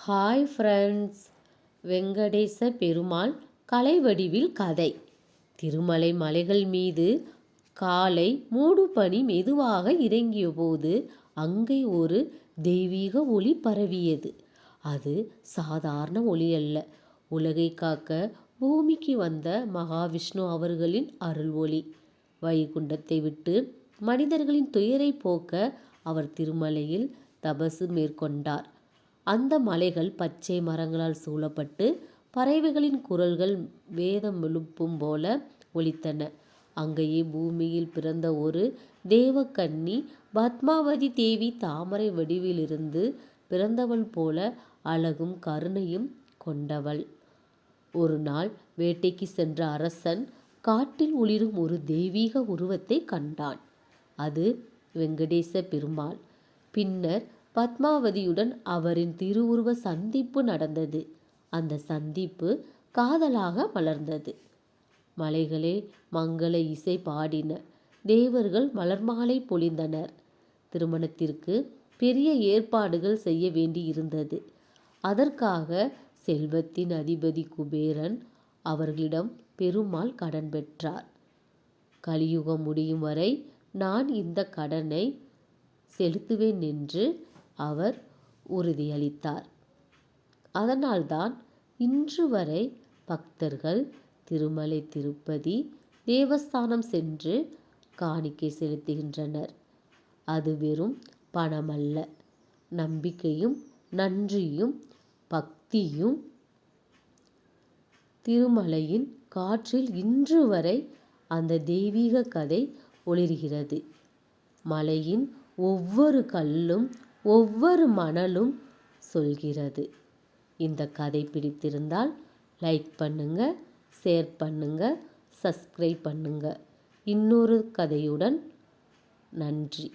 Hi friends, Venkatesa Perumal கலை வடிவில் கதை. திருமலை மலைகள் மீது காலை மூடுபனி மெதுவாக இறங்கிய போது அங்கே ஒரு தெய்வீக ஒளி பரவியது. அது சாதாரண ஒளி அல்ல, உலகை காக்க பூமிக்கு வந்த மகாவிஷ்ணு அவர்களின் அருள் ஒளி. வைகுண்டத்தை விட்டு மனிதர்களின் துயரை போக்க அவர் திருமலையில் தபசு மேற்கொண்டார். அந்த மலைகள் பச்சை மரங்களால் சூழப்பட்டு பறவைகளின் குரல்கள் வேதம் எழுப்பும் போல ஒலித்தன. அங்கேயே பூமியில் பிறந்த ஒரு தேவக்கன்னி பத்மாவதி தேவி தாமரை வடிவிலிருந்து பிறந்தவள் போல அழகும் கருணையும் கொண்டவள். ஒரு நாள் வேட்டைக்கு சென்ற அரசன் காட்டில் ஒளிரும் ஒரு தெய்வீக உருவத்தை கண்டான். அது வெங்கடேச பெருமாள். பின்னர் பத்மாவதியுடன் அவரின் திருவுருவ சந்திப்பு நடந்தது. அந்த சந்திப்பு காதலாக மலர்ந்தது. மலைகளே மங்கள இசை பாடின, தேவர்கள் மலர் மாலை பொழிந்தனர். திருமணத்திற்கு பெரிய ஏற்பாடுகள் செய்ய வேண்டியிருந்தது. அதற்காக செல்வத்தின் அதிபதி குபேரன் அவர்களிடம் பெருமாள் கடன் பெற்றார். கலியுகம் முடியும் வரை நான் இந்த கடனை செலுத்துவேன் என்று அவர் உறுதியளித்தார். அதனால்தான் இன்று வரை பக்தர்கள் திருமலை திருப்பதி தேவஸ்தானம் சென்று காணிக்கை செலுத்துகின்றனர். அது வெறும் பணமல்ல, நம்பிக்கையும் நன்றியும் பக்தியும். திருமலையின் காற்றில் இன்று வரை அந்த தெய்வீக கதை ஒளிர்கிறது. மலையின் ஒவ்வொரு கல்லும் ஒவ்வொரு மணலும் சொல்கிறது. இந்த கதை பிடித்திருந்தால் லைக் பண்ணுங்க, ஷேர் பண்ணுங்க, சப்ஸ்கிரைப் பண்ணுங்க. இன்னொரு கதையுடன் நன்றி.